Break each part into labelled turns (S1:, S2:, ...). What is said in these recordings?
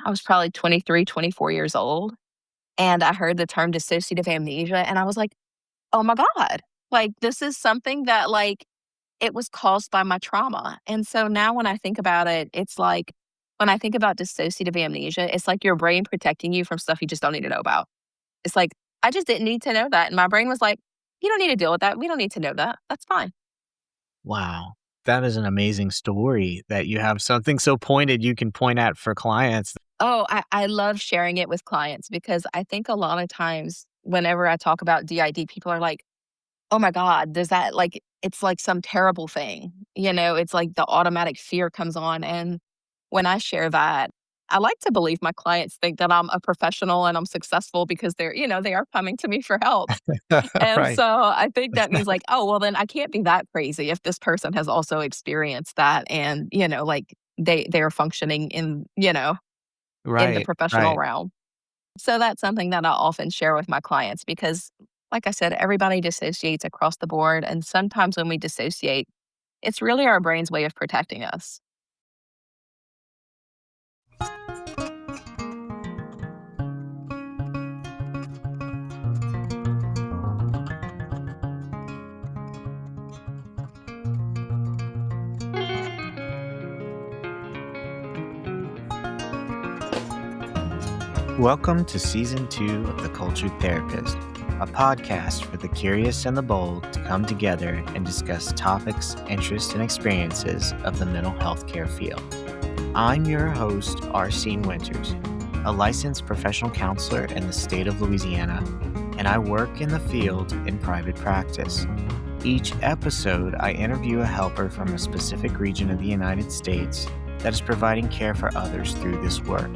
S1: I was probably 23, 24 years old, and I heard the term dissociative amnesia, and I was like, "Oh my god." Like, this is something that, like, it was caused by my trauma, and so now when I think about it, it's like when I think about dissociative amnesia, it's like your brain protecting you from stuff you just don't need to know about. It's like, I just didn't need to know that, and my brain was like, "You don't need to deal with that. We don't need to know that. That's fine."
S2: Wow. That is an amazing story that you have something so pointed you can point at for clients.
S1: Oh, I love sharing it with clients because I think a lot of times whenever I talk about DID, people are like, "Oh my god, does that like it's like some terrible thing." It's like the automatic fear comes on, and when I share that, I like to believe my clients think that I'm a professional and I'm successful because they are coming to me for help. And
S2: Right.
S1: so I think that means like, "Oh, well, then I can't be that crazy if this person has also experienced that and, like they're functioning in the
S2: Right.
S1: professional
S2: Right.
S1: realm." So that's something that I often share with my clients because, like I said, everybody dissociates across the board. And sometimes when we dissociate, it's really our brain's way of protecting us.
S2: Welcome to Season 2 of The Cultured Therapist, a podcast for the curious and the bold to come together and discuss topics, interests, and experiences of the mental health care field. I'm your host, Arsene Winters, a licensed professional counselor in the state of Louisiana, and I work in the field in private practice. Each episode, I interview a helper from a specific region of the United States that is providing care for others through this work.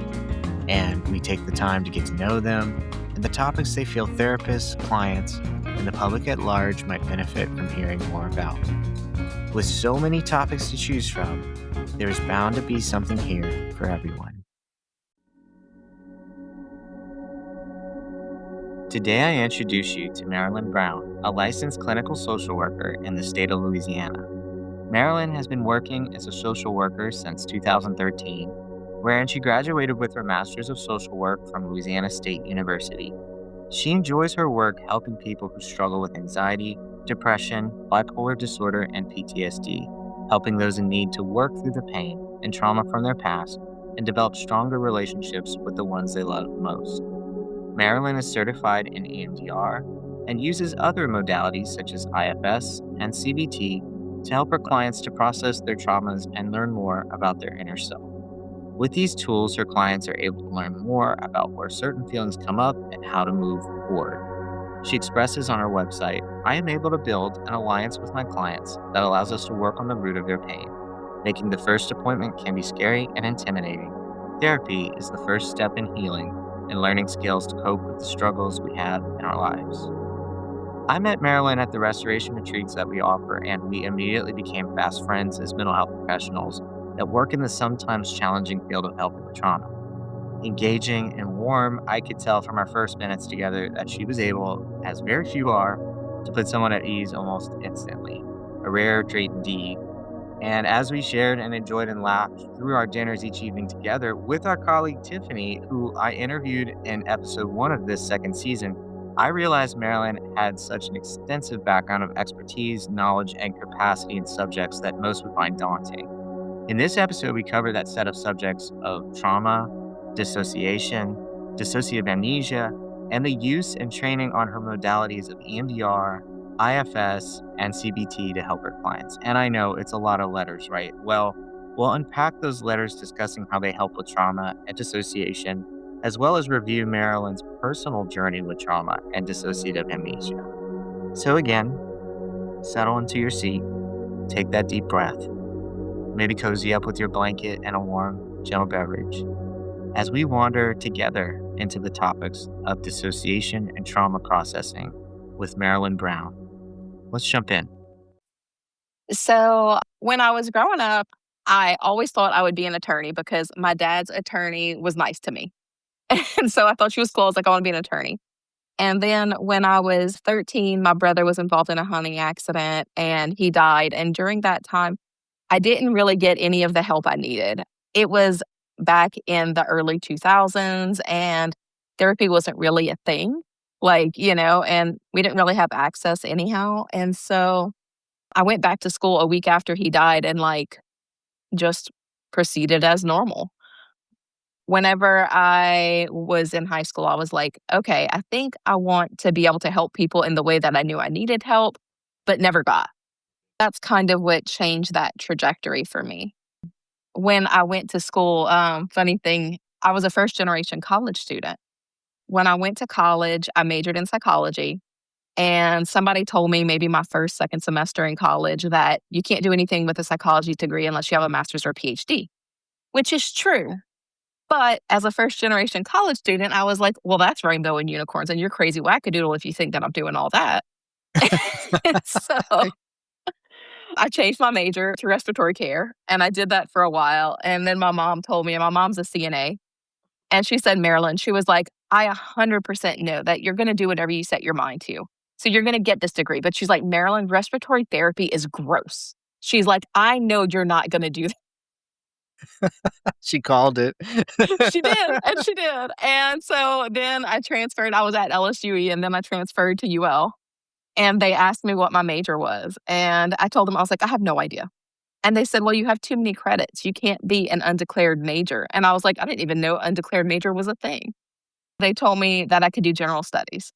S2: And we take the time to get to know them and the topics they feel therapists, clients, and the public at large might benefit from hearing more about. With so many topics to choose from, there is bound to be something here for everyone. Today I introduce you to Marilyn Brown, a licensed clinical social worker in the state of Louisiana. Marilyn has been working as a social worker since 2013, wherein she graduated with her Master's of Social Work from Louisiana State University. She enjoys her work helping people who struggle with anxiety, depression, bipolar disorder, and PTSD, helping those in need to work through the pain and trauma from their past and develop stronger relationships with the ones they love most. Marilyn is certified in EMDR and uses other modalities such as IFS and CBT to help her clients to process their traumas and learn more about their inner self. With these tools, her clients are able to learn more about where certain feelings come up and how to move forward. She expresses on her website, "I am able to build an alliance with my clients that allows us to work on the root of their pain. Making the first appointment can be scary and intimidating. Therapy is the first step in healing and learning skills to cope with the struggles we have in our lives." I met Marilyn at the restoration retreats that we offer, and we immediately became fast friends as mental health professionals that work in the sometimes challenging field of helping with trauma. Engaging and warm, I could tell from our first minutes together that she was able, as very few are, to put someone at ease almost instantly, a rare trait indeed. And as we shared and enjoyed and laughed through our dinners each evening together with our colleague Tiffany, who I interviewed in episode 1 of this second season, I realized Marilyn had such an extensive background of expertise, knowledge, and capacity in subjects that most would find daunting. In this episode, we cover that set of subjects of trauma, dissociation, dissociative amnesia, and the use and training on her modalities of EMDR, IFS, and CBT to help her clients. And I know it's a lot of letters, right? Well, we'll unpack those letters discussing how they help with trauma and dissociation, as well as review Marilyn's personal journey with trauma and dissociative amnesia. So again, settle into your seat, take that deep breath. Maybe cozy up with your blanket and a warm, gentle beverage as we wander together into the topics of dissociation and trauma processing with Marilyn Brown. Let's jump in.
S1: So when I was growing up, I always thought I would be an attorney because my dad's attorney was nice to me. And so I thought she was cool. I was like, I want to be an attorney. And then when I was 13, my brother was involved in a hunting accident and he died. And during that time, I didn't really get any of the help I needed. It was back in the early 2000s, and therapy wasn't really a thing, and we didn't really have access anyhow. And so I went back to school a week after he died and just proceeded as normal. Whenever I was in high school, I was like, okay, I think I want to be able to help people in the way that I knew I needed help, but never got. That's kind of what changed that trajectory for me. When I went to school, funny thing, I was a first generation college student. When I went to college, I majored in psychology. And somebody told me maybe my first, second semester in college that you can't do anything with a psychology degree unless you have a master's or a PhD, which is true. But as a first generation college student, I was like, well, that's rainbow and unicorns, and you're crazy wackadoodle if you think that I'm doing all that. So I changed my major to respiratory care, and I did that for a while. And then my mom told me, and my mom's a CNA, and she said, Marilyn, she was like, I 100% know that you're going to do whatever you set your mind to. So you're going to get this degree. But she's like, Marilyn, respiratory therapy is gross. She's like, I know you're not going to do
S2: She called it.
S1: she did, and she did. And so then I transferred. I was at LSUE, and then I transferred to UL. And they asked me what my major was. And I told them, I was like, I have no idea. And they said, well, you have too many credits. You can't be an undeclared major. And I was like, I didn't even know undeclared major was a thing. They told me that I could do general studies.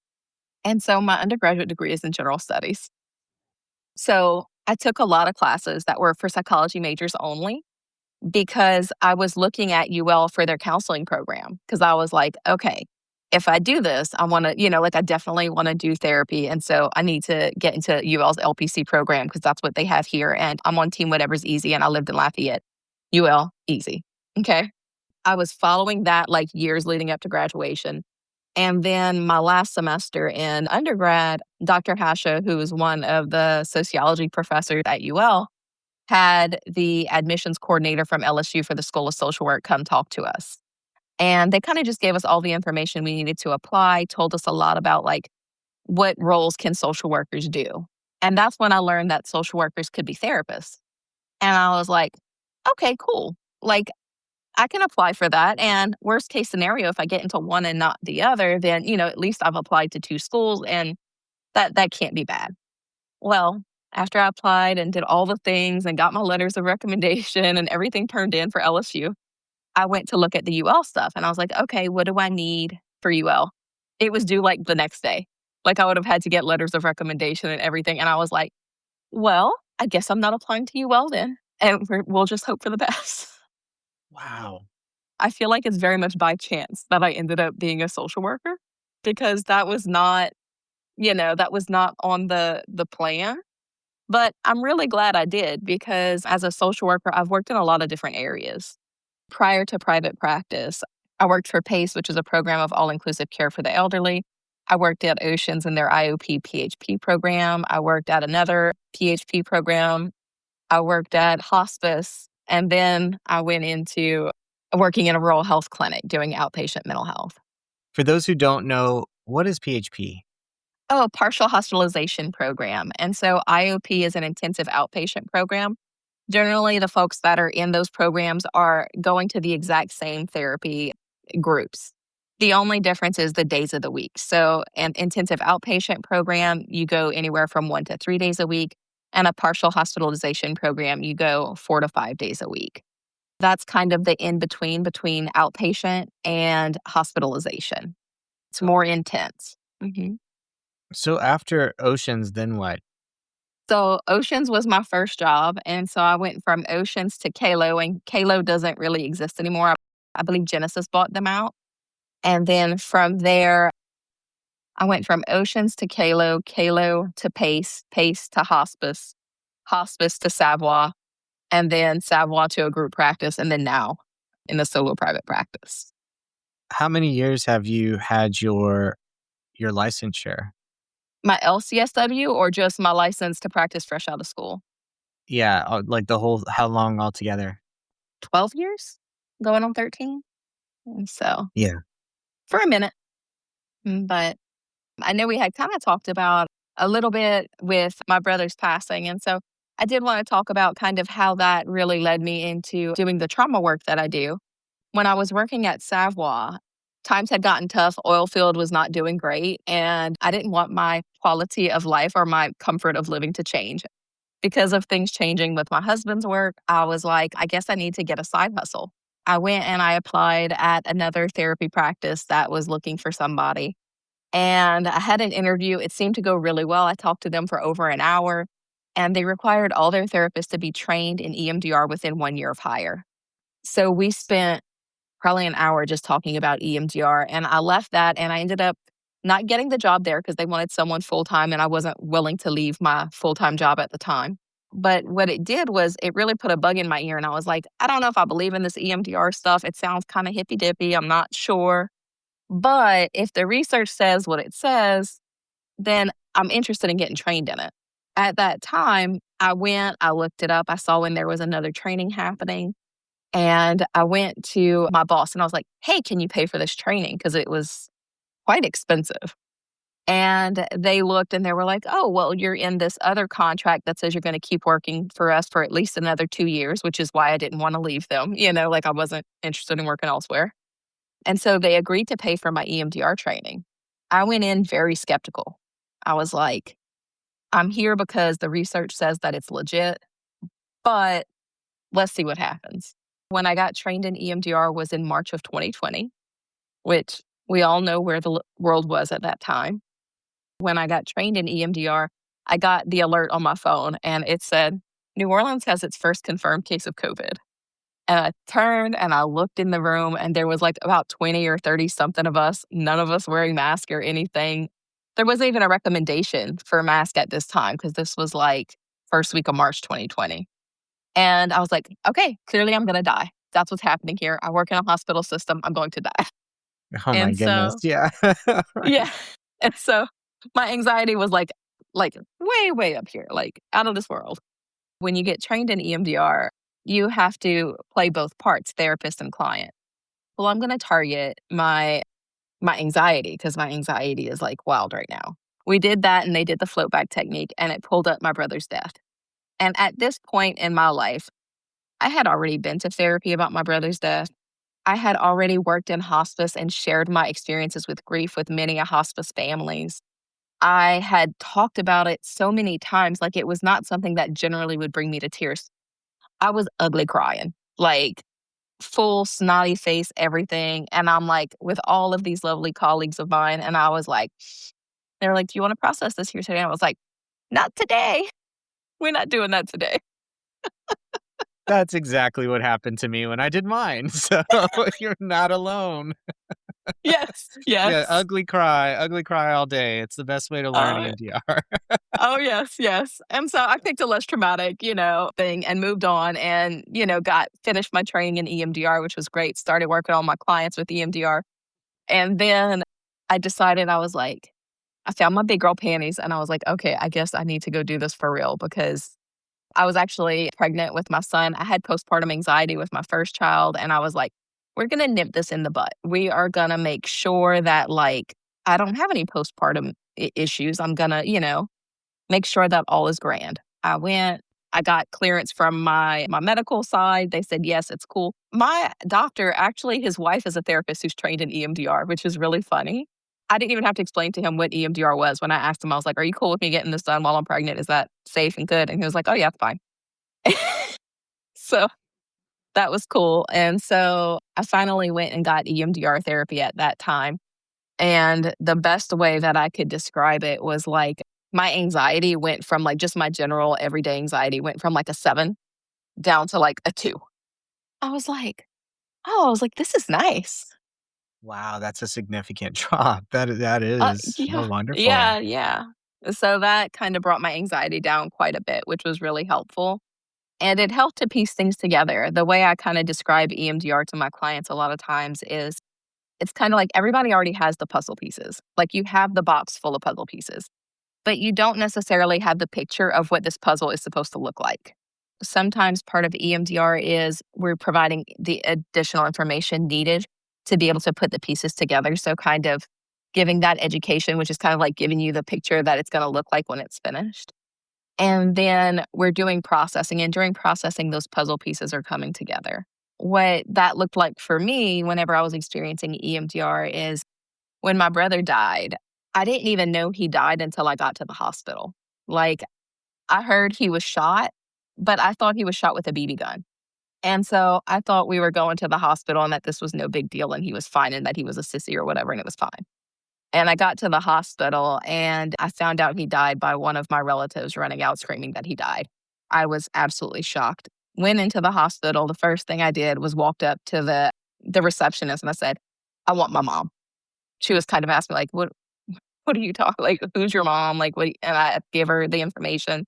S1: And so my undergraduate degree is in general studies. So I took a lot of classes that were for psychology majors only, because I was looking at UL for their counseling program. Because I was like, okay, if I do this, I want to, I definitely want to do therapy. And so I need to get into UL's LPC program because that's what they have here. And I'm on team whatever's easy. And I lived in Lafayette. UL, easy. Okay. I was following that years leading up to graduation. And then my last semester in undergrad, Dr. Hasha, who was one of the sociology professors at UL, had the admissions coordinator from LSU for the School of Social Work come talk to us. And they kind of just gave us all the information we needed to apply, told us a lot about what roles can social workers do. And that's when I learned that social workers could be therapists. And I was like, okay, cool. I can apply for that. And worst case scenario, if I get into one and not the other, then, at least I've applied to two schools and that can't be bad. Well, after I applied and did all the things and got my letters of recommendation and everything turned in for LSU, I went to look at the UL stuff and I was like, okay, what do I need for UL? It was due the next day. I would have had to get letters of recommendation and everything. And I was like, well, I guess I'm not applying to UL then. And we'll just hope for the best.
S2: Wow.
S1: I feel like it's very much by chance that I ended up being a social worker because that was not, that was not on the plan. But I'm really glad I did because as a social worker, I've worked in a lot of different areas. Prior to private practice, I worked for PACE, which is a program of all-inclusive care for the elderly. I worked at Oceans in their IOP PHP program. I worked at another PHP program. I worked at hospice. And then I went into working in a rural health clinic doing outpatient mental health.
S2: For those who don't know, what is PHP?
S1: Oh, a partial hospitalization program. And so IOP is an intensive outpatient program. Generally, the folks that are in those programs are going to the exact same therapy groups. The only difference is the days of the week. So an intensive outpatient program, you go anywhere from 1 to 3 days a week. And a partial hospitalization program, you go 4 to 5 days a week. That's kind of the in-between between outpatient and hospitalization. It's more intense. Mhm.
S2: So after Oceans, then what?
S1: So Oceans was my first job. And so I went from Oceans to Kalo, and Kalo doesn't really exist anymore. I believe Genesis bought them out. And then from there, I went from Oceans to Kalo, Kalo to Pace, Pace to hospice, hospice to Savoie, and then Savoie to a group practice, and then now in a solo private practice.
S2: How many years have you had your licensure?
S1: My LCSW or just my license to practice fresh out of school?
S2: Yeah, the whole how long altogether?
S1: 12 years? Going on 13? And so
S2: Yeah.
S1: for a minute. But I know we had kind of talked about a little bit with my brother's passing. And so I did want to talk about kind of how that really led me into doing the trauma work that I do. When I was working at Savoie, times had gotten tough, oil field was not doing great, and I didn't want my quality of life or my comfort of living to change. Because of things changing with my husband's work, I was like, I guess I need to get a side hustle. I went and I applied at another therapy practice that was looking for somebody. And I had an interview. It seemed to go really well. I talked to them for over an hour, and they required all their therapists to be trained in EMDR within 1 year of hire. So we spent probably an hour just talking about EMDR, and I left that and I ended up not getting the job there because they wanted someone full time, and I wasn't willing to leave my full time job at the time. But what it did was it really put a bug in my ear, and I was like, I don't know if I believe in this EMDR stuff. It sounds kind of hippy dippy. I'm not sure. But if the research says what it says, then I'm interested in getting trained in it. At that time, I went, I looked it up, I saw when there was another training happening. And I went to my boss and I was like, hey, can you pay for this training? Because it was quite expensive. And they looked and they were like, oh, well, you're in this other contract that says you're going to keep working for us for at least another 2 years, which is why I didn't want to leave them. Like I wasn't interested in working elsewhere. And so they agreed to pay for my EMDR training. I went in very skeptical. I was like, I'm here because the research says that it's legit, but let's see what happens. When I got trained in EMDR was in March of 2020, which we all know where the world was at that time. When I got trained in EMDR, I got the alert on my phone and it said, New Orleans has its first confirmed case of COVID. And I turned and I looked in the room and there was like about 20 or 30 something of us, none of us wearing masks or anything. There wasn't even a recommendation for a mask at this time because this was like first week of March 2020. And I was like, okay, clearly I'm going to die. That's what's happening here. I work in a hospital system. I'm going to die.
S2: Oh my
S1: And
S2: goodness.
S1: so,
S2: Yeah.
S1: yeah. And so my anxiety was like way, way up here, like out of this world. When you get trained in EMDR, you have to play both parts, therapist and client. Well, I'm going to target my anxiety because my anxiety is like wild right now. We did that and they did the float back technique and it pulled up my brother's death. And at this point in my life, I had already been to therapy about my brother's death. I had already worked in hospice and shared my experiences with grief with many a hospice families. I had talked about it so many times, like it was not something that generally would bring me to tears. I was ugly crying, like full snotty face, everything. And I'm like with all of these lovely colleagues of mine. And I was like, they were like, do you want to process this here today? And I was like, not today. We're not doing that today.
S2: That's exactly what happened to me when I did mine. So you're not alone.
S1: Yes,
S2: Yeah,
S1: yes.
S2: ugly cry all day. It's the best way to learn
S1: Uh,
S2: EMDR.
S1: oh, yes, yes. And so I picked a less traumatic, thing and moved on and, got finished my training in EMDR, which was great. Started working on my clients with EMDR. And then I decided I was like, I found my big girl panties and I was like, okay, I guess I need to go do this for real because I was actually pregnant with my son. I had postpartum anxiety with my first child. And I was like, we're going to nip this in the butt. We are going to make sure that, like, I don't have any postpartum issues. I'm going to, make sure that all is grand. I went, I got clearance from my medical side. They said, yes, it's cool. My doctor, actually, his wife is a therapist who's trained in EMDR, which is really funny. I didn't even have to explain to him what EMDR was. When I asked him, I was like, are you cool with me getting this done while I'm pregnant? Is that safe and good? And he was like, oh, yeah, fine. So that was cool. And so I finally went and got EMDR therapy at that time. And the best way that I could describe it was like my anxiety went from like just my general everyday anxiety went from like a 7 down to like a 2. I was like, this is nice.
S2: Wow, that's a significant drop. That is
S1: Yeah,
S2: wonderful.
S1: yeah, yeah. So that kind of brought my anxiety down quite a bit, which was really helpful. And it helped to piece things together. The way I kind of describe EMDR to my clients a lot of times is it's kind of like everybody already has the puzzle pieces. Like you have the box full of puzzle pieces, but you don't necessarily have the picture of what this puzzle is supposed to look like. Sometimes part of EMDR is we're providing the additional information needed to be able to put the pieces together. So, kind of giving that education, which is kind of like giving you the picture that it's going to look like when it's finished. And then we're doing processing. And during processing, those puzzle pieces are coming together. what that looked like for me whenever I was experiencing EMDR is when my brother died, I didn't even know he died until I got to the hospital. Like, I heard he was shot, but I thought he was shot with a BB gun. And so I thought we were going to the hospital and that this was no big deal and he was fine and that he was a sissy or whatever and it was fine. And I got to the hospital and I found out he died by one of my relatives running out screaming that he died. I was absolutely shocked. Went into the hospital. The first thing I did was walked up to the receptionist and I said, I want my mom. She was kind of asking me, like, what are you talking? Like, who's your mom? Like, what? And I gave her the information.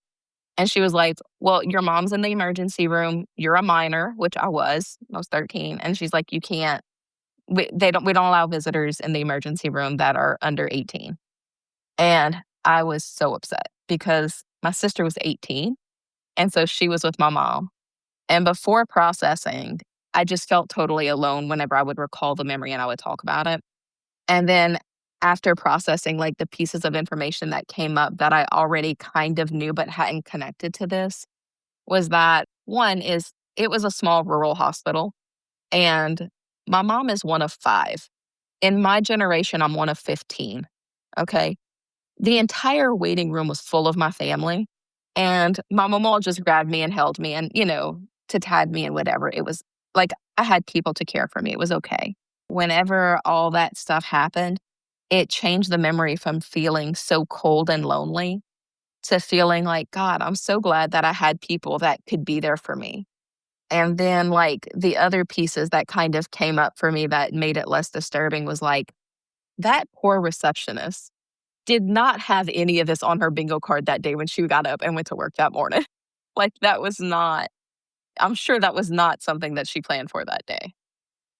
S1: And she was like, well, your mom's in the emergency room. You're a minor, which I was 13. And she's like, you can't, we don't allow visitors in the emergency room that are under 18. And I was so upset because my sister was 18. And so she was with my mom. And before processing, I just felt totally alone whenever I would recall the memory and I would talk about it. And then after processing, like the pieces of information that came up that I already kind of knew but hadn't connected to this was that one is it was a small rural hospital and my mom is one of five. In my generation, I'm one of 15. Okay. The entire waiting room was full of my family. And my mom just grabbed me and held me and, to me and whatever. It was like I had people to care for me. It was okay. Whenever all that stuff happened, it changed the memory from feeling so cold and lonely to feeling like, God, I'm so glad that I had people that could be there for me. And then, like, the other pieces that kind of came up for me that made it less disturbing was like, that poor receptionist did not have any of this on her bingo card that day when she got up and went to work that morning. Like, that was not, I'm sure that was not something that she planned for that day.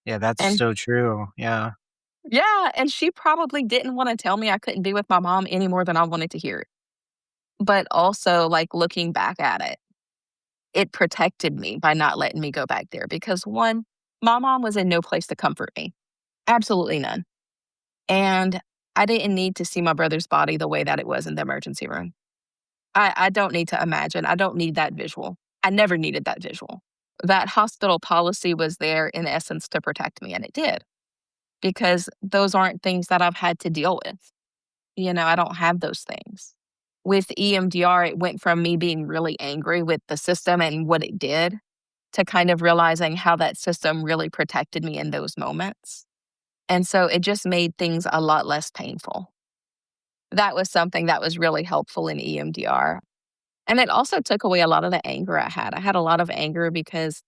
S2: Yeah, that's
S1: And
S2: so true. Yeah.
S1: yeah, and she probably didn't want to tell me I couldn't be with my mom any more than I wanted to hear it. But also, like, looking back at it, it protected me by not letting me go back there because one, my mom was in no place to comfort me. Absolutely none. And I didn't need to see my brother's body the way that it was in the emergency room. I don't need to imagine. I don't need that visual. I never needed that visual. That hospital policy was there in essence to protect me, and it did because those aren't things that I've had to deal with. I don't have those things. With EMDR, it went from me being really angry with the system and what it did to kind of realizing how that system really protected me in those moments. And so it just made things a lot less painful. That was something that was really helpful in EMDR. And it also took away a lot of the anger I had. I had a lot of anger because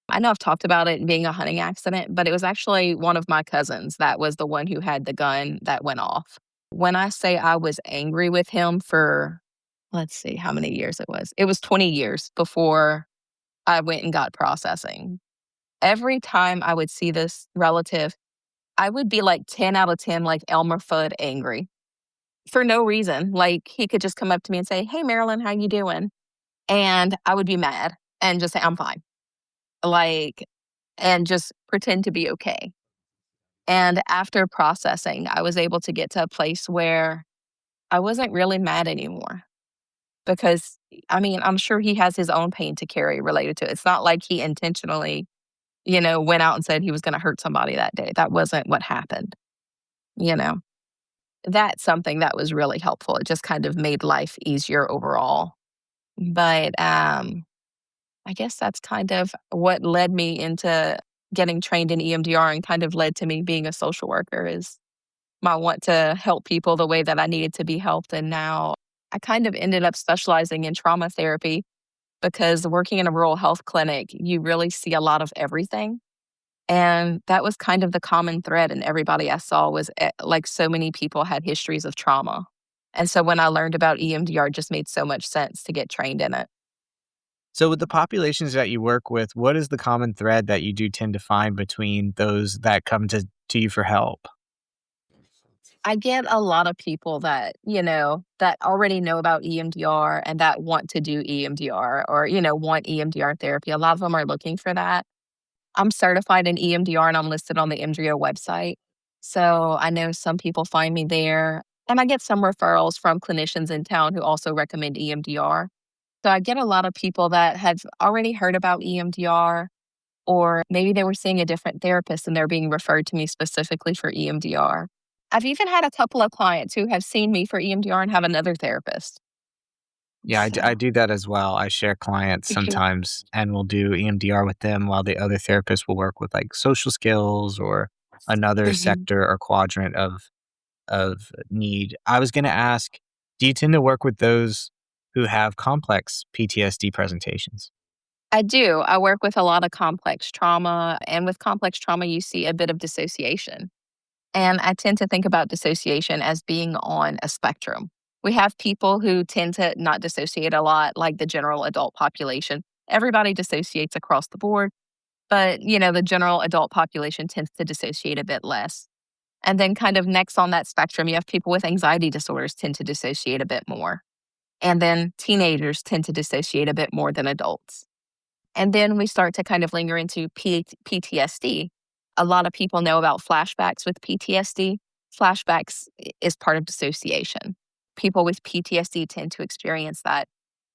S1: I know I've talked about it being a hunting accident, but it was actually one of my cousins that was the one who had the gun that went off. When I say I was angry with him for, let's see how many years it was 20 years before I went and got processing. Every time I would see this relative, I would be like 10 out of 10, like Elmer Fudd angry for no reason. Like he could just come up to me and say, hey, Marilyn, how you doing? And I would be mad and just say, I'm fine. Like, and just pretend to be okay. And after processing, I was able to get to a place where I wasn't really mad anymore because, I mean, I'm sure he has his own pain to carry related to it. It's not like he intentionally, went out and said he was going to hurt somebody that day. That wasn't what happened, you know. That's something that was really helpful. It just kind of made life easier overall. But I guess that's kind of what led me into getting trained in EMDR and kind of led to me being a social worker is my want to help people the way that I needed to be helped. And now I kind of ended up specializing in trauma therapy because working in a rural health clinic, you really see a lot of everything. And that was kind of the common thread in everybody I saw was like so many people had histories of trauma. And so when I learned about EMDR, it just made so much sense to get trained in it.
S2: So with the populations that you work with, what is the common thread that you do tend to find between those that come to you for help?
S1: I get a lot of people that, that already know about EMDR and that want to do EMDR or, want EMDR therapy. A lot of them are looking for that. I'm certified in EMDR and I'm listed on the EMDRIA website. So I know some people find me there. And I get some referrals from clinicians in town who also recommend EMDR. So I get a lot of people that have already heard about EMDR or maybe they were seeing a different therapist and they're being referred to me specifically for EMDR. I've even had a couple of clients who have seen me for EMDR and have another therapist.
S2: Yeah, I
S1: So,
S2: do that as well. I share clients
S1: mhm,
S2: sometimes and we'll do EMDR with them while the other therapist will work with like social skills or another
S1: mhm.
S2: sector or quadrant of need. I was going to ask, do you tend to work with those who have complex PTSD presentations?
S1: I do. I work with a lot of complex trauma, and with complex trauma, you see a bit of dissociation. And I tend to think about dissociation as being on a spectrum. We have people who tend to not dissociate a lot, like the general adult population. Everybody dissociates across the board, but the general adult population tends to dissociate a bit less. And then kind of next on that spectrum, you have people with anxiety disorders tend to dissociate a bit more. And then teenagers tend to dissociate a bit more than adults. And then we start to kind of linger into PTSD. A lot of people know about flashbacks with PTSD. Flashbacks is part of dissociation. People with PTSD tend to experience that.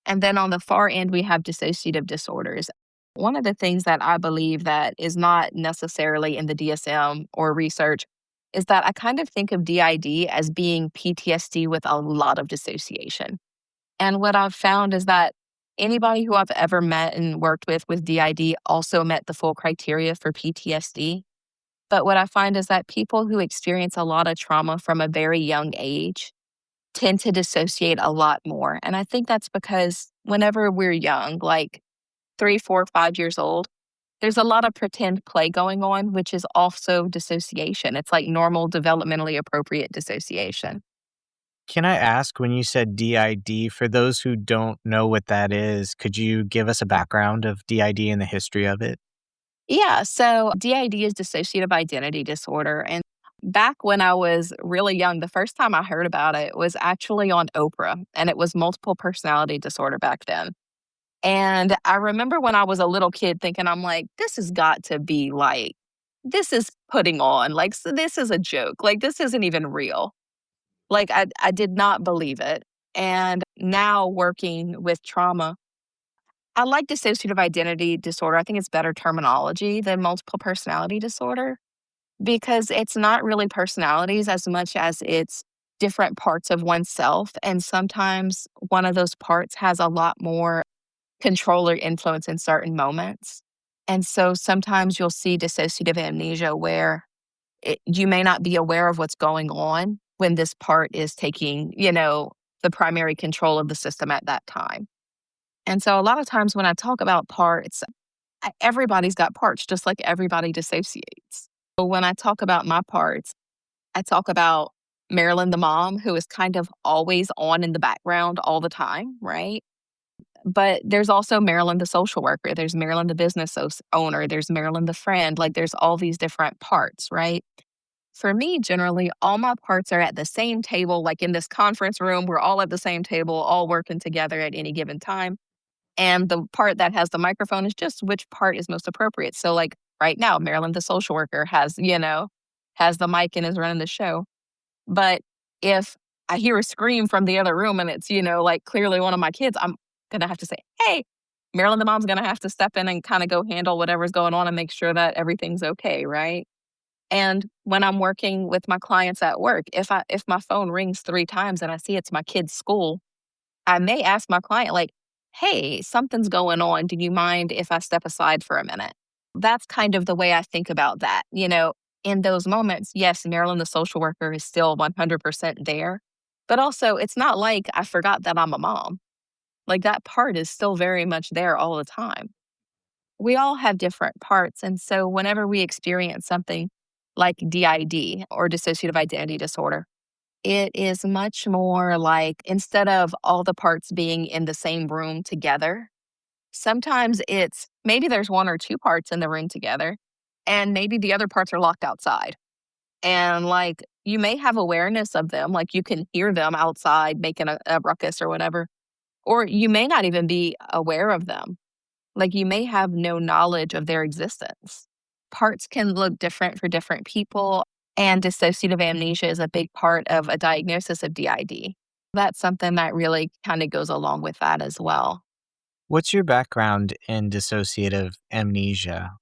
S1: And then on the far end, we have dissociative disorders. One of the things that I believe that is not necessarily in the DSM or research is that I kind of think of DID as being PTSD with a lot of dissociation. And what I've found is that anybody who I've ever met and worked with DID also met the full criteria for PTSD. But what I find is that people who experience a lot of trauma from a very young age tend to dissociate a lot more. And I think that's because whenever we're young, like 3, 4, 5 years old, there's a lot of pretend play going on, which is also dissociation. It's like normal, developmentally appropriate dissociation.
S2: Can I ask, when you said DID, for those who don't know what that is, could you give us a background of DID and the history of it?
S1: Yeah, so DID is dissociative identity disorder. And back when I was really young, the first time I heard about it was actually on Oprah, and it was multiple personality disorder back then. And I remember when I was a little kid thinking, I'm like, this has got to be like, this is putting on, like, so this is a joke. Like, this isn't even real. Like, I did not believe it. And now working with trauma, I like dissociative identity disorder. I think it's better terminology than multiple personality disorder because it's not really personalities as much as it's different parts of oneself. And sometimes one of those parts has a lot more control or influence in certain moments. And so sometimes you'll see dissociative amnesia where you may not be aware of what's going on when this part is taking, the primary control of the system at that time. And so a lot of times when I talk about parts, everybody's got parts, just like everybody dissociates. But when I talk about my parts, I talk about Marilyn, the mom, who is kind of always on in the background all the time, right? But there's also Marilyn, the social worker. There's Marilyn, the business owner. There's Marilyn, the friend. Like there's all these different parts, right? For me, generally, all my parts are at the same table, like in this conference room, we're all at the same table, all working together at any given time. And the part that has the microphone is just which part is most appropriate. So, like right now, Marilyn, the social worker, has the mic and is running the show. But if I hear a scream from the other room and it's, like clearly one of my kids, I'm going to have to say, hey, Marilyn, the mom's going to have to step in and kind of go handle whatever's going on and make sure that everything's okay. Right. And when I'm working with my clients at work, if my phone rings 3 times and I see it's my kid's school, I may ask my client, like, hey, something's going on. Do you mind if I step aside for a minute? That's kind of the way I think about that. In those moments, yes, Marilyn, the social worker, is still 100% there. But also, it's not like I forgot that I'm a mom. Like that part is still very much there all the time. We all have different parts. And so, whenever we experience something like DID or dissociative identity disorder, it is much more like instead of all the parts being in the same room together, sometimes it's maybe there's 1 or 2 parts in the room together, and maybe the other parts are locked outside. And like you may have awareness of them, like you can hear them outside making a ruckus or whatever, or you may not even be aware of them. Like you may have no knowledge of their existence. Parts can look different for different people, and dissociative amnesia is a big part of a diagnosis of DID. That's something that really kind of goes along with that as well.
S2: What's your background in dissociative amnesia?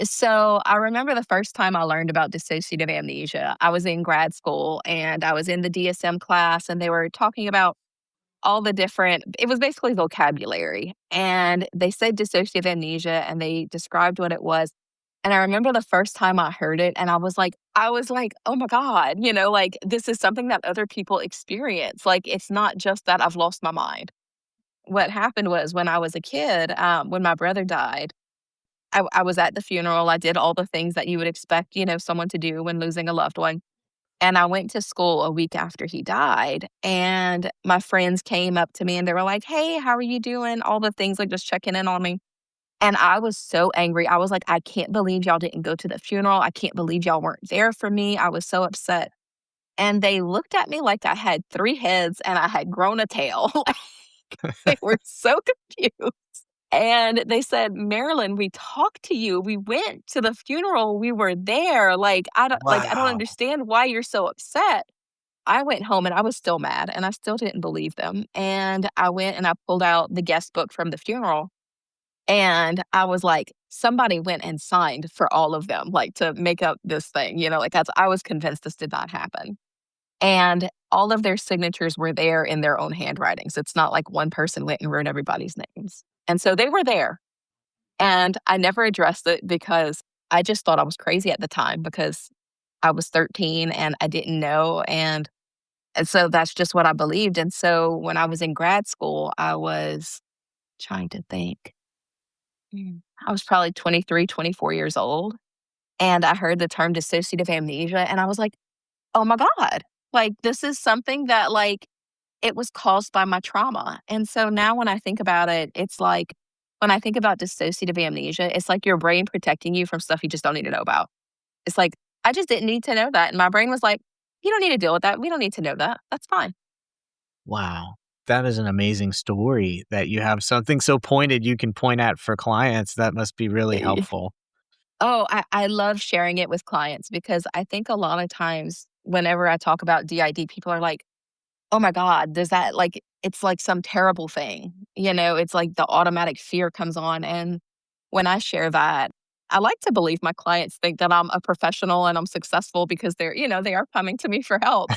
S1: So I remember the first time I learned about dissociative amnesia. I was in grad school and I was in the DSM class, and they were talking about all the different, it was basically vocabulary. And they said dissociative amnesia and they described what it was. And I remember the first time I heard it and I was like, "Oh my god, like this is something that other people experience. Like it's not just that I've lost my mind." What happened was when I was a kid, when my brother died, I was at the funeral. I did all the things that you would expect, someone to do when losing a loved one. And I went to school a week after he died, and my friends came up to me and they were like, "Hey, how are you doing?" All the things, like just checking in on me. And I was so angry. I was like, "I can't believe y'all didn't go to the funeral. I can't believe y'all weren't there for me." I was so upset. And they looked at me like I had three heads and I had grown a tail. They were so confused. And they said, "Marilyn, we talked to you. We went to the funeral. We were there. I don't
S2: Wow.
S1: understand why you're so upset." I went home and I was still mad and I still didn't believe them. And I went and I pulled out the guest book from the funeral and I was like, somebody went and signed for all of them, like to make up this thing, like I was convinced this did not happen. And all of their signatures were there in their own handwritings. It's not like one person went and wrote everybody's names. And so they were there. And I never addressed it because I just thought I was crazy at the time because I was 13 and I didn't know. And so that's just what I believed. And so when I was in grad school, I was trying to think. I was probably 23, 24 years old. And I heard the term dissociative amnesia. And I was like, oh my God, like this is something that, like, it was caused by my trauma. And so now when I think about it, it's like when I think about dissociative amnesia, it's like your brain protecting you from stuff you just don't need to know about. It's like, I just didn't need to know that. And my brain was like, you don't need to deal with that. We don't need to know that. That's fine.
S2: Wow. That is an amazing story that you have something so pointed you can point at for clients. That must be really helpful.
S1: Oh, I love sharing it with clients because I think a lot of times whenever I talk about DID, people are like, "Oh my god, does that like it's like some terrible thing." It's like the automatic fear comes on, and when I share that, I like to believe my clients think that I'm a professional and I'm successful because they are coming to me for help.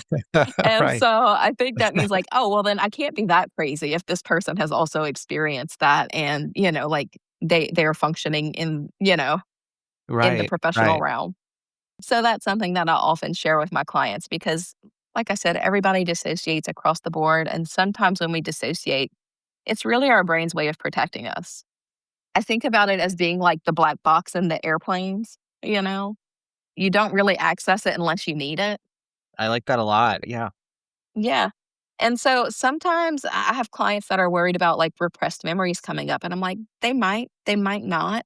S1: And
S2: Right.
S1: so I think that means like, "Oh, well then I can't be that crazy if this person has also experienced that and, like they're functioning in the
S2: Right.
S1: professional
S2: Right.
S1: realm." So that's something that I often share with my clients because, like I said, everybody dissociates across the board. And sometimes when we dissociate, it's really our brain's way of protecting us. I think about it as being like the black box in the airplanes, you know? You don't really access it unless you need it.
S2: I like that a lot. Yeah.
S1: Yeah. And so sometimes I have clients that are worried about like repressed memories coming up, and I'm like, they might not.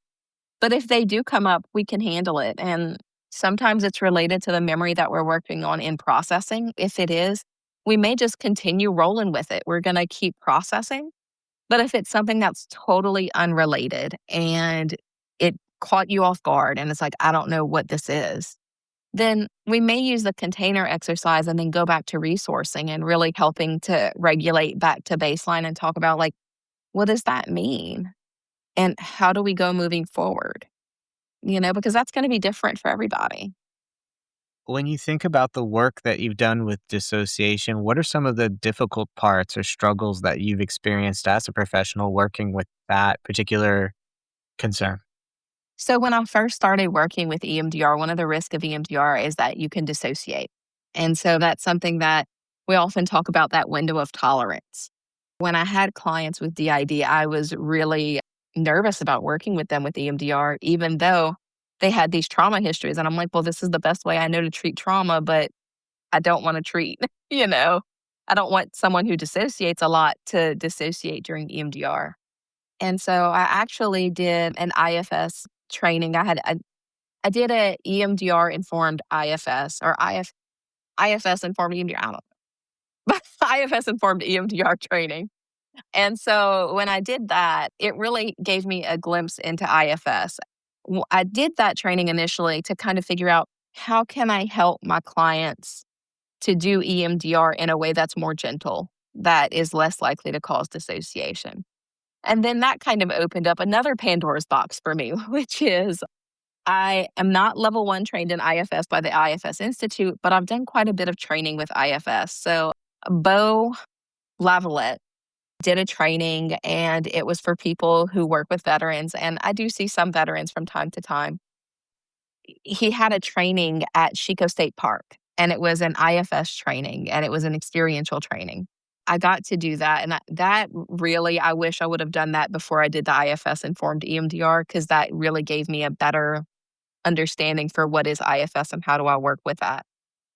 S1: But if they do come up, we can handle it, and sometimes it's related to the memory that we're working on in processing. If it is, we may just continue rolling with it. We're gonna keep processing. But if it's something that's totally unrelated and it caught you off guard and it's like, "I don't know what this is," then we may use the container exercise and then go back to resourcing and really helping to regulate back to baseline and talk about, like, what does that mean? And how do we go moving forward? Because that's gonna be different for everybody.
S2: When you think about the work that you've done with dissociation, what are some of the difficult parts or struggles that you've experienced as a professional working with that particular concern?
S1: So when I first started working with EMDR, one of the risks of EMDR is that you can dissociate. And so that's something that we often talk about, that window of tolerance. When I had clients with DID, I was really nervous about working with them with EMDR, even though they had these trauma histories. And I'm like, well, this is the best way I know to treat trauma, but I don't want to treat, you know, I don't want someone who dissociates a lot to dissociate during EMDR. And so I actually did an IFS training. I did a EMDR informed IFS or IFS informed EMDR. I don't know. But IFS informed EMDR training. And so when I did that, it really gave me a glimpse into IFS. I did that training initially to kind of figure out how can I help my clients to do EMDR in a way that's more gentle, that is less likely to cause dissociation. And then that kind of opened up another Pandora's box for me, which is I am not level 1 trained in IFS by the IFS Institute, but I've done quite a bit of training with IFS. So, Beau Lavalette did a training, and it was for people who work with veterans, and I do see some veterans from time to time. He had a training at Chico State Park, and it was an IFS training, and it was an experiential training. I got to do that, and that really, I wish I would have done that before I did the IFS informed EMDR, because that really gave me a better understanding for what is IFS and how do I work with that.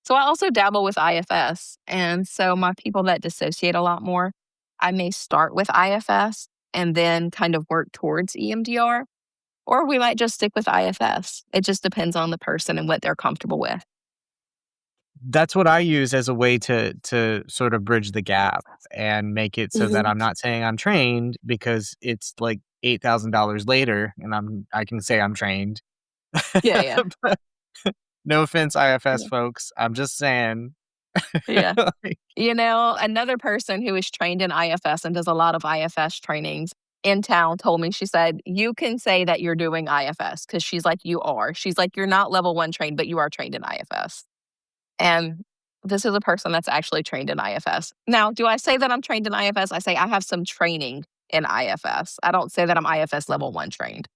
S1: So I also dabble with IFS. And so my people that dissociate a lot more, I may start with IFS and then kind of work towards EMDR, or we might just stick with IFS. It just depends on the person and what they're comfortable with.
S2: That's what I use as a way to sort of bridge the gap and make it so that
S1: Mhm.
S2: I'm not saying I'm trained because it's like $8,000 later and I can say I'm trained.
S1: Yeah, yeah,
S2: But no offense, IFS
S1: yeah.
S2: folks. I'm just saying.
S1: Yeah.
S2: Like,
S1: Another person who is trained in IFS and does a lot of IFS trainings in town told me, she said, you can say that you're doing IFS because she's like, you are. She's like, you're not level 1 trained, but you are trained in IFS. And this is a person that's actually trained in IFS. Now, do I say that I'm trained in IFS? I say I have some training in IFS. I don't say that I'm IFS level 1 trained.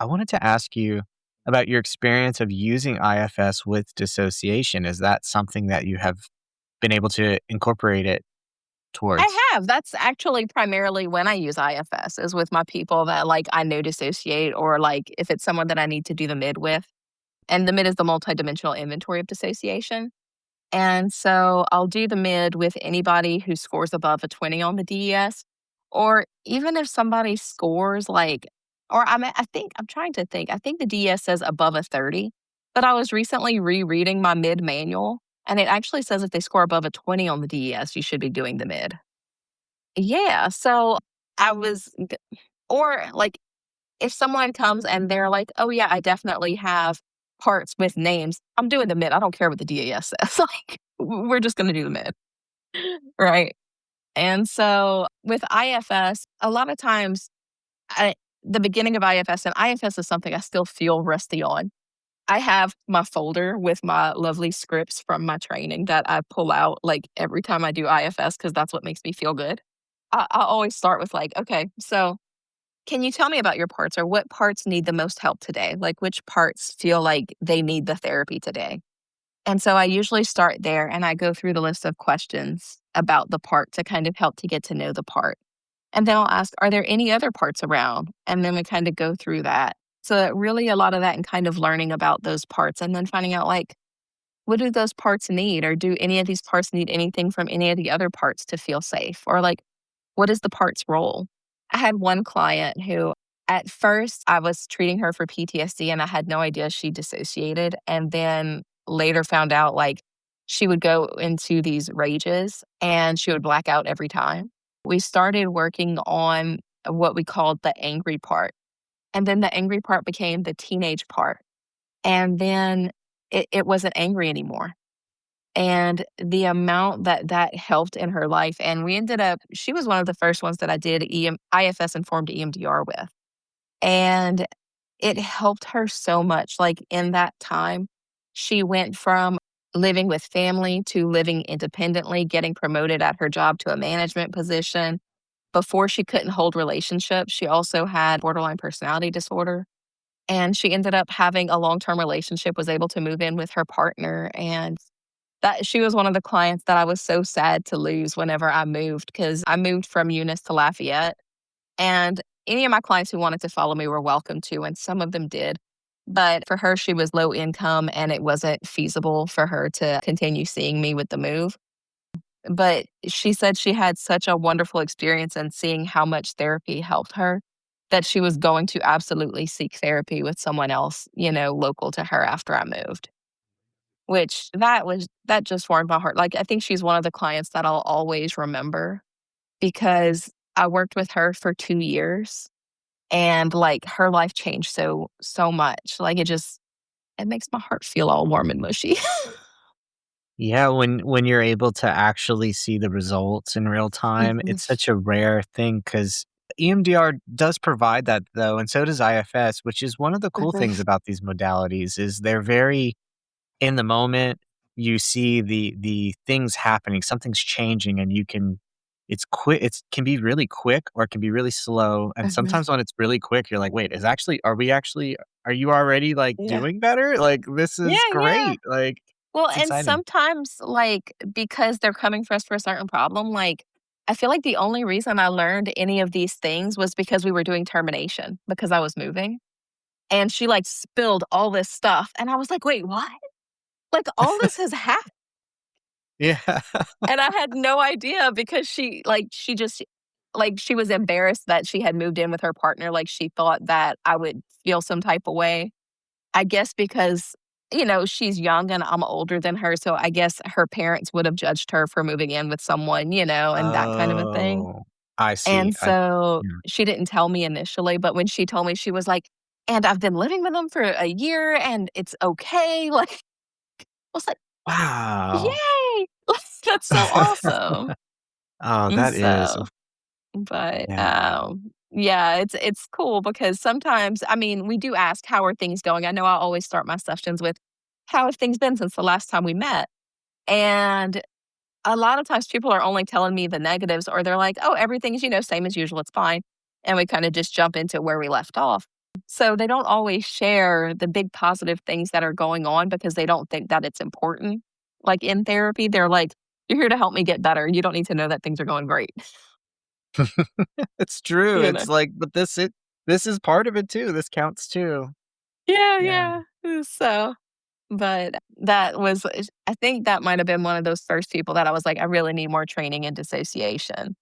S2: I wanted to ask you about your experience of using IFS with dissociation. Is that something that you have been able to incorporate it towards?
S1: I have. That's actually primarily when I use IFS is with my people that like I know dissociate, or like if it's someone that I need to do the mid with. And the mid is the multidimensional inventory of dissociation. And so I'll do the mid with anybody who scores above a 20 on the DES, or even if somebody scores like, or I think, I'm trying to think, I think the DES says above a 30, but I was recently rereading my mid manual, and it actually says if they score above a 20 on the DES, you should be doing the mid. Yeah. So I was, or like if someone comes and they're like, "Oh, yeah, I definitely have parts with names," I'm doing the mid. I don't care what the DAS says. Like, we're just gonna do the mid, right? And so with IFS, a lot of times, I the beginning of IFS, and IFS is something I still feel rusty on. I have my folder with my lovely scripts from my training that I pull out, like, every time I do IFS because that's what makes me feel good. I always start with, like, "Okay, so can you tell me about your parts, or what parts need the most help today? Like, which parts feel like they need the therapy today?" And so I usually start there and I go through the list of questions about the part to kind of help to get to know the part. And then I'll ask, are there any other parts around? And then we kind of go through that. So that really a lot of that and kind of learning about those parts and then finding out like, what do those parts need? Or do any of these parts need anything from any of the other parts to feel safe? Or like, what is the part's role? I had one client who, at first, I was treating her for PTSD and I had no idea she dissociated. And then later found out like she would go into these rages and she would black out every time. We started working on what we called the angry part. And then the angry part became the teenage part. And then it wasn't angry anymore, and the amount that that helped in her life, and we ended up, she was one of the first ones that I did IFS informed EMDR with, and it helped her so much, like, in that time, she went from living with family to living independently, getting promoted at her job to a management position. Before she couldn't hold relationships, she also had borderline personality disorder, and she ended up having a long-term relationship, was able to move in with her partner, and that she was one of the clients that I was so sad to lose whenever I moved, because I moved from Eunice to Lafayette, and any of my clients who wanted to follow me were welcome to, and some of them did. But for her, she was low income, and it wasn't feasible for her to continue seeing me with the move. But she said she had such a wonderful experience in seeing how much therapy helped her that she was going to absolutely seek therapy with someone else, local to her after I moved. Which that just warmed my heart. Like, I think she's one of the clients that I'll always remember because I worked with her for 2 years, and, like, her life changed so much. Like, it makes my heart feel all warm and mushy.
S2: Yeah, when you're able to actually see the results in real time,
S1: Mhm.
S2: it's such a rare thing because EMDR does provide that though, and so does IFS, which is one of the cool
S1: Mhm,
S2: things about these modalities is they're very in the moment. You see the things happening, something's changing, and you can it's quick. It can be really quick or it can be really slow. And
S1: mhm.
S2: sometimes when it's really quick, you're like, wait, are you already like
S1: Yeah.
S2: doing better? Like this
S1: Yeah,
S2: is
S1: yeah.
S2: great. Like
S1: Well,
S2: it's
S1: and
S2: exciting.
S1: sometimes, like, because they're coming for us for a certain problem, like, I feel like the only reason I learned any of these things was because we were doing termination because I was moving, and she, like, spilled all this stuff, and I was like, "Wait, what?" Like, all this has happened,
S2: Yeah.
S1: and I had no idea because she just like, she was embarrassed that she had moved in with her partner, like, she thought that I would feel some type of way. I guess because, she's young and I'm older than her, so I guess her parents would have judged her for moving in with someone, and that kind of a thing.
S2: Oh, I see.
S1: And so
S2: Yeah.
S1: she didn't tell me initially, but when she told me, she was like, "And I've been living with them for a year and it's okay." Like, I was like,
S2: Wow.
S1: "Yay!" That's so awesome.
S2: Oh,
S1: And
S2: that is.
S1: so but,
S2: Yeah.
S1: yeah, it's cool because sometimes I mean, we do ask, "How are things going?" I know I always start my sessions with, "How have things been since the last time we met?" And a lot of times people are only telling me the negatives or they're like, "Oh, everything's, same as usual, it's fine." And we kinda just jump into where we left off. So they don't always share the big positive things that are going on because they don't think that it's important. Like in therapy, they're like, "You're here to help me get better. You don't need to know that things are going great."
S2: It's true.
S1: You know?
S2: It's like, but this is part of it too. This counts too.
S1: Yeah,
S2: Yeah.
S1: yeah. So but that was I think that might have been one of those first people that I was like, "I really need more training in dissociation,"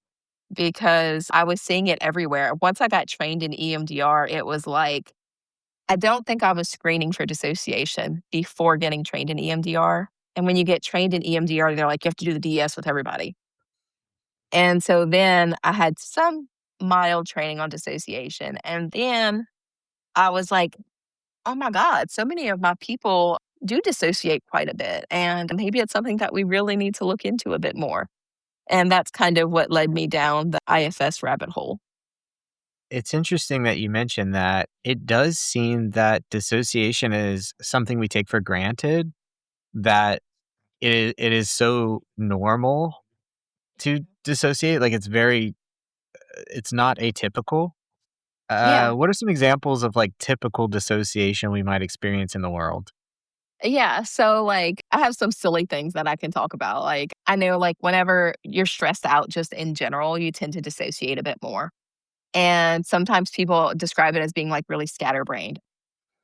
S1: because I was seeing it everywhere. Once I got trained in EMDR, it was like I don't think I was screening for dissociation before getting trained in EMDR, and when you get trained in EMDR, they're like, "You have to do the DS with everybody." And so then I had some mild training on dissociation, and then I was like, oh my God, so many of my people do dissociate quite a bit. And maybe it's something that we really need to look into a bit more. And that's kind of what led me down the IFS rabbit hole.
S2: It's interesting that you mentioned that. It does seem that dissociation is something we take for granted, that it is so normal to dissociate. Like it's not atypical.
S1: Yeah.
S2: What are some examples of like typical dissociation we might experience in the world?
S1: Yeah. So, like, I have some silly things that I can talk about. Like, I know, like, whenever you're stressed out, just in general, you tend to dissociate a bit more. And sometimes people describe it as being like really scatterbrained.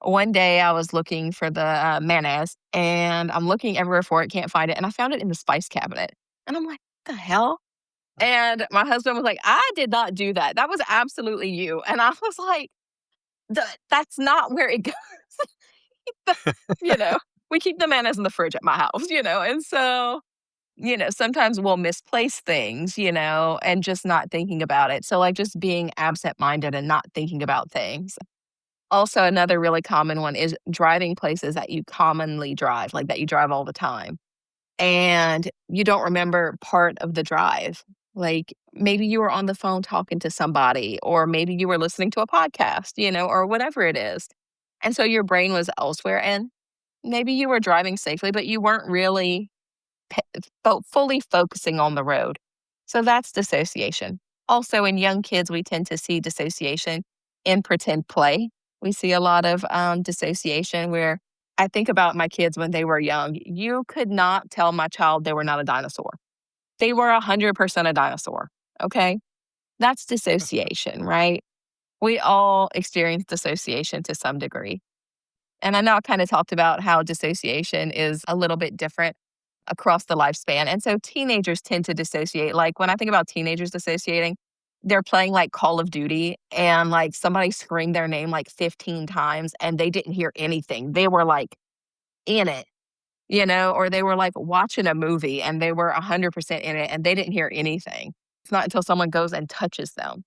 S1: One day I was looking for the, mayonnaise, and I'm looking everywhere for it, can't find it, and I found it in the spice cabinet, and I'm like, "The hell?" And my husband was like, "I did not do that. That was absolutely you." And I was like, That's not where it goes." The you know, we keep the mayonnaise in the fridge at my house, and so, sometimes we'll misplace things, and just not thinking about it. So, like, just being absent-minded and not thinking about things. Also, another really common one is driving places that you commonly drive, like, that you drive all the time, and you don't remember part of the drive. Like, maybe you were on the phone talking to somebody, or maybe you were listening to a podcast, or whatever it is, and so your brain was elsewhere, and maybe you were driving safely, but you weren't really fully focusing on the road. So that's dissociation. Also, in young kids, we tend to see dissociation in pretend play. We see a lot of dissociation where I think about my kids when they were young. You could not tell my child they were not a dinosaur. They were 100% a dinosaur. Okay. That's dissociation, right? We all experience dissociation to some degree. And I know I kind of talked about how dissociation is a little bit different across the lifespan. And so teenagers tend to dissociate. Like when I think about teenagers dissociating, they're playing like Call of Duty and like somebody screamed their name like 15 times and they didn't hear anything. They were like in it, or they were like watching a movie and they were 100% in it and they didn't hear anything. It's not until someone goes and touches them.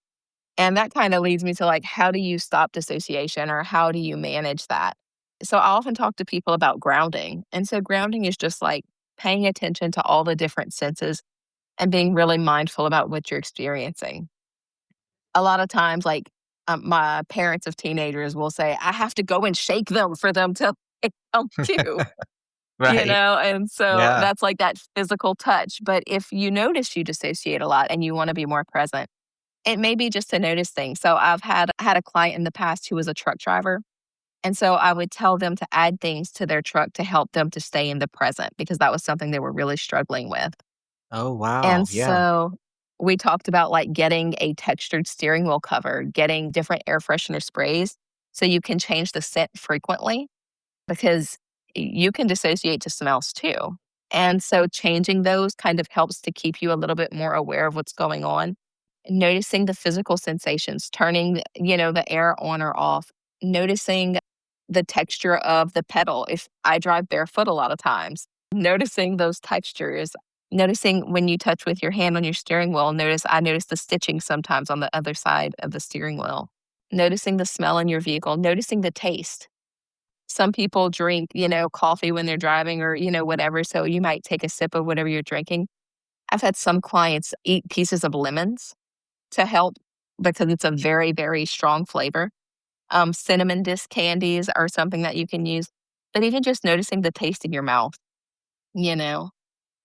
S1: And that kind of leads me to like, how do you stop dissociation or how do you manage that? So I often talk to people about grounding. And so grounding is just like paying attention to all the different senses and being really mindful about what you're experiencing. a lot of times, like, my parents of teenagers will say, "I have to go and shake them for them to come to." You
S2: Right.
S1: know, and so
S2: Yeah.
S1: that's like that physical touch, but if you notice you dissociate a lot and you wanna be more present, it may be just to notice things. So I had a client in the past who was a truck driver, and so I would tell them to add things to their truck to help them to stay in the present because that was something they were really struggling with.
S2: Oh, wow.
S1: And
S2: Yeah.
S1: so we talked about, like, getting a textured steering wheel cover, getting different air freshener sprays so you can change the scent frequently because you can dissociate to smells too. And so changing those kind of helps to keep you a little bit more aware of what's going on. Noticing the physical sensations, turning, the air on or off, noticing the texture of the pedal. If I drive barefoot a lot of times, noticing those textures, noticing when you touch with your hand on your steering wheel, I notice the stitching sometimes on the other side of the steering wheel. Noticing the smell in your vehicle, noticing the taste. Some people drink, coffee when they're driving or, whatever. So you might take a sip of whatever you're drinking. I've had some clients eat pieces of lemons to help because it's a very, very strong flavor. Cinnamon disc candies are something that you can use, but even just noticing the taste in your mouth, you know?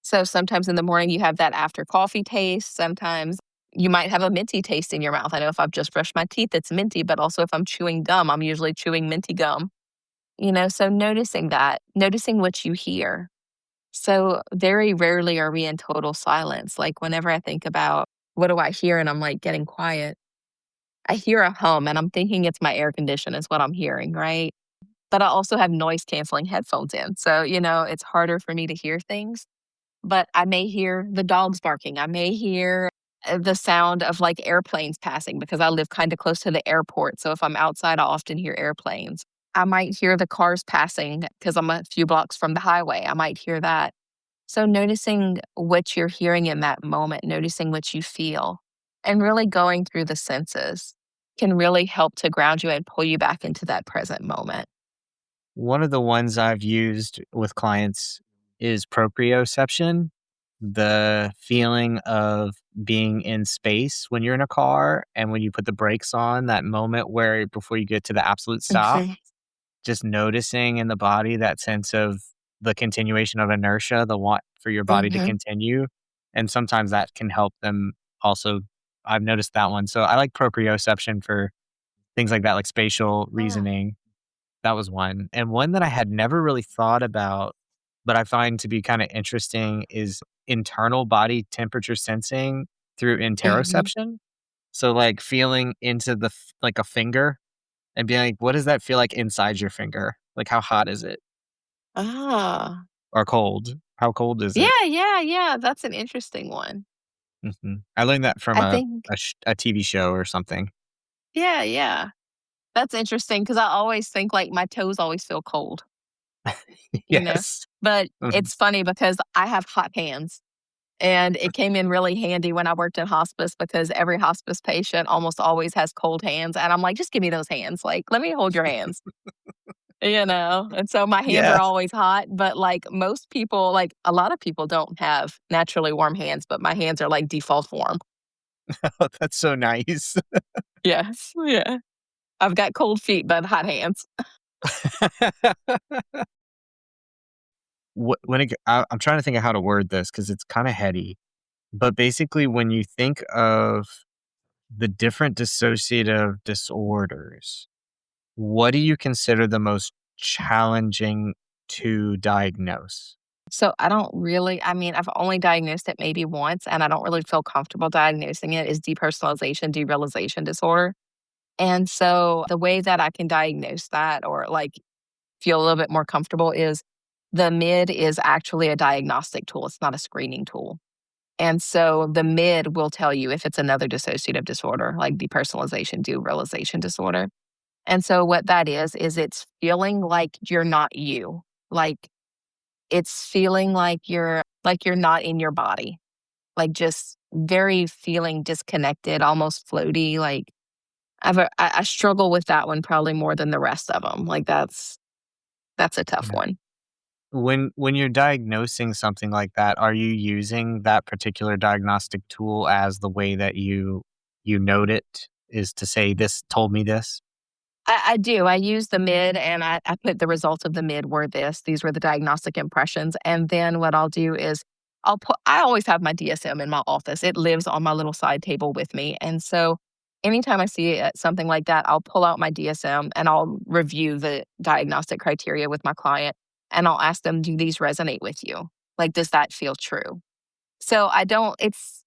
S1: So sometimes in the morning you have that after coffee taste. Sometimes you might have a minty taste in your mouth. I know if I've just brushed my teeth, it's minty, but also if I'm chewing gum, I'm usually chewing minty gum. So noticing that, noticing what you hear. So very rarely are we in total silence. Like whenever I think about what do I hear and I'm like getting quiet, I hear a hum and I'm thinking it's my air condition is what I'm hearing, right? But I also have noise canceling headphones in. So, it's harder for me to hear things, but I may hear the dogs barking. I may hear the sound of like airplanes passing because I live kind of close to the airport. So if I'm outside, I often hear airplanes. I might hear the cars passing because I'm a few blocks from the highway. I might hear that. So noticing what you're hearing in that moment, noticing what you feel, and really going through the senses can really help to ground you and pull you back into that present moment.
S2: One of the ones I've used with clients is proprioception, the feeling of being in space when you're in a car and when you put the brakes on, that moment where before you get to the absolute stop,
S1: Mhm.
S2: just noticing in the body that sense of the continuation of inertia, the want for your body to
S1: Mhm.
S2: continue. And sometimes that can help them also. I've noticed that one. So I like proprioception for things like that, like spatial
S1: Ah.
S2: reasoning. That was one. And one that I had never really thought about, but I find to be kind of interesting is internal body temperature sensing through
S1: Mhm.
S2: interoception. So like feeling into like a finger and being like, what does that feel like inside your finger? Like how hot is it
S1: Ah.
S2: or cold? How cold is it?
S1: Yeah, yeah, yeah, that's an interesting one.
S2: I learned that from
S1: I think
S2: a TV show or something.
S1: yeah, yeah. That's interesting because I always think, like, my toes always feel cold, you know?
S2: Yes.
S1: But
S2: Mhm.
S1: it's funny because I have hot hands, and it came in really handy when I worked in hospice because every hospice patient almost always has cold hands, and I'm like, "Just give me those hands, like, let me hold your hands." And so my hands are
S2: Yeah.
S1: always hot, but, like, most people like, a lot of people don't have naturally warm hands, but my hands are, like, default warm.
S2: Oh, that's so nice.
S1: Yes, yeah. I've got cold feet, but hot hands.
S2: I'm trying to think of how to word this because it's kind of heady. But basically, when you think of the different dissociative disorders, what do you consider the most challenging to diagnose?
S1: So I mean, I've only diagnosed it maybe once, and I don't really feel comfortable diagnosing it is depersonalization, derealization disorder. And so the way that I can diagnose that or like feel a little bit more comfortable is the mid is actually a diagnostic tool. It's not a screening tool. And so the mid will tell you if it's another dissociative disorder, like depersonalization, derealization disorder. And so what that is it's feeling like you're not you. Like it's feeling like you're not in your body, like just very feeling disconnected, almost floaty. Like I struggle with that one probably more than the rest of them. Like that's a tough
S2: Yeah.
S1: one.
S2: When you're diagnosing something like that, are you using that particular diagnostic tool as the way that you note it? is to say, this told me this?
S1: I do. I use the mid and I put the results of the mid were this. These were the diagnostic impressions. And then what I'll do is I always have my DSM in my office. It lives on my little side table with me. And so anytime I see something like that, I'll pull out my DSM and I'll review the diagnostic criteria with my client and I'll ask them, do these resonate with you? Like, does that feel true? So I don't, it's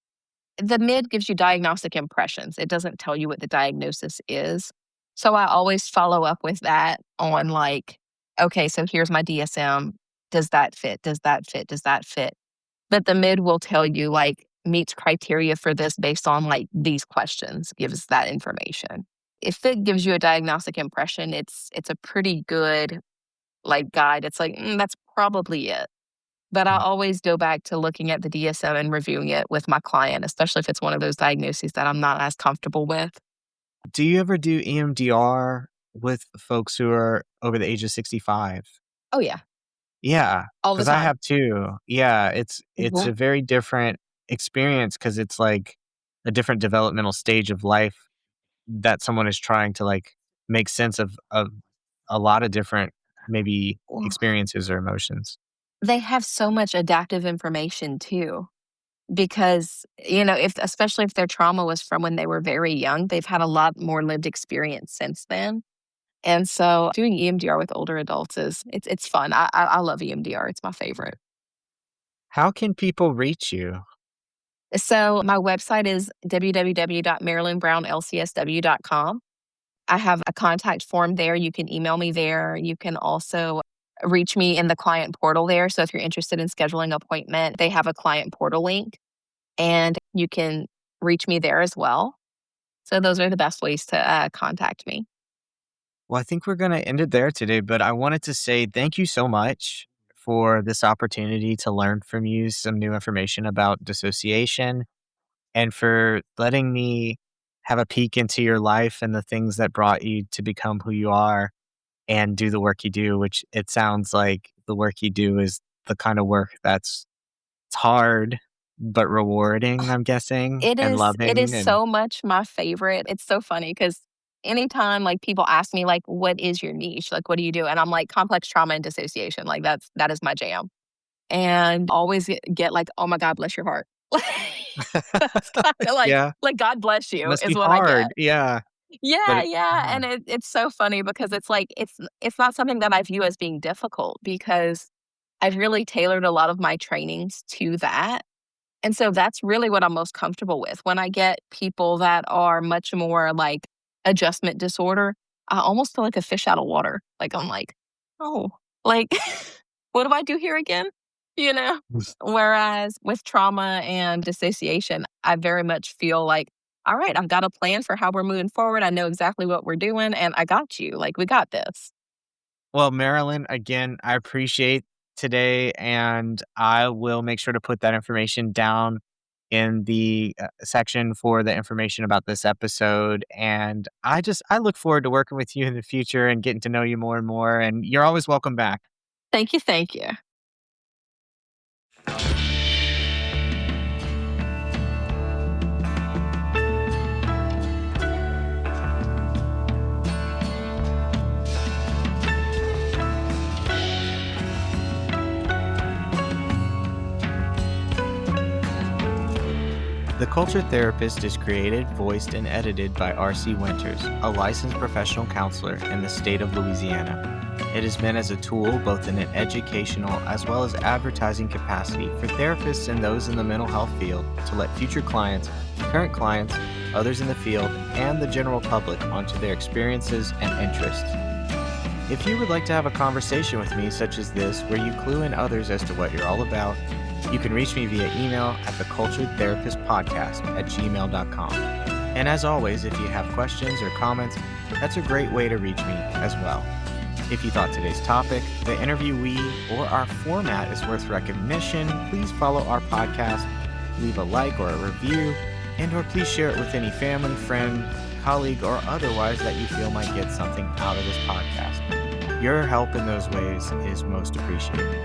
S1: the mid gives you diagnostic impressions. It doesn't tell you what the diagnosis is. So I always follow up with that on like, okay, so here's my DSM. Does that fit? Does that fit? Does that fit? But the mid will tell you like meets criteria for this based on like these questions, gives that information. If it gives you a diagnostic impression, it's a pretty good like guide. It's like, that's probably it. But I always go back to looking at the DSM and reviewing it with my client, especially if it's one of those diagnoses that I'm not as comfortable with.
S2: Do you ever do EMDR with folks who are over the age of 65?
S1: Oh, yeah,
S2: Yeah,
S1: all the
S2: because I
S1: time.
S2: have too. Yeah, it's
S1: Mhm.
S2: a very different experience because it's like a different developmental stage of life that someone is trying to like make sense of a lot of different maybe
S1: Well,
S2: experiences or emotions.
S1: they have so much adaptive information too, because, if especially if their trauma was from when they were very young, they've had a lot more lived experience since then. And so doing EMDR with older adults it's fun. I love EMDR. It's my favorite.
S2: How can people reach you?
S1: So my website is www.marilyn.brownlcsw.com. I have a contact form there. You can email me there. You can also reach me in the client portal there. So if you're interested in scheduling an appointment, they have a client portal link and you can reach me there as well. So those are the best ways to contact me.
S2: Well, I think we're going to end it there today, but I wanted to say thank you so much for this opportunity to learn from you some new information about dissociation and for letting me have a peek into your life and the things that brought you to become who you are and do the work you do, which it sounds like the work you do is the kind of work that's it's hard but rewarding, I'm guessing, and
S1: It is
S2: loving and
S1: so much my favorite. It's so funny because anytime like people ask me like, what is your niche? Like, what do you do? And I'm like complex trauma and dissociation. Like that is my jam. And always get like, "Oh my god, bless your heart." That's kinda
S2: yeah,
S1: like, "God bless you,"
S2: must be
S1: is what I get.
S2: hard. Yeah, but
S1: Yeah, yeah,
S2: yeah.
S1: and it's so funny because it's like it's not something that I view as being difficult because I've really tailored a lot of my trainings to that. And so that's really what I'm most comfortable with. When I get people that are much more like adjustment disorder, I almost feel like a fish out of water. Like I'm like, "Oh, like what do I do here again?" You know? Whereas with trauma and dissociation, I very much feel like, "All right, I've got a plan for how we're moving forward. I know exactly what we're doing and I got you. Like we got this."
S2: Well, Marilyn, again, I appreciate today, and I will make sure to put that information down in the section for the information about this episode. And I look forward to working with you in the future and getting to know you more and more. And you're always welcome back.
S1: Thank you, thank you.
S2: The Culture Therapist is created, voiced, and edited by R.C. Winters, a licensed professional counselor in the state of Louisiana. It is meant as a tool both in an educational as well as advertising capacity for therapists and those in the mental health field to let future clients, current clients, others in the field, and the general public onto their experiences and interests. If you would like to have a conversation with me such as this where you clue in others as to what you're all about, you can reach me via email at theculturedtherapistpodcast@gmail.com. And as always, if you have questions or comments, that's a great way to reach me as well. If you thought today's topic, the interviewee, or our format is worth recognition, please follow our podcast, leave a like or a review, and or please share it with any family, friend, colleague, or otherwise that you feel might get something out of this podcast. Your help in those ways is most appreciated.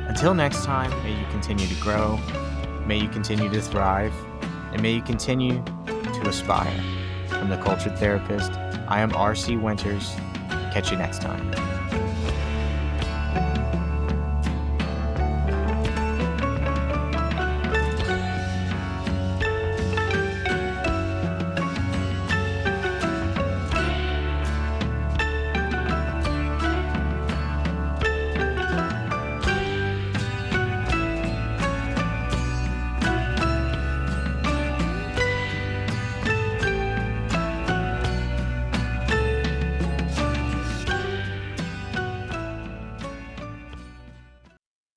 S2: Until next time, may you continue to grow, may you continue to thrive, and may you continue to aspire. From The Cultured Therapist, I am R.C. Winters. Catch you next time.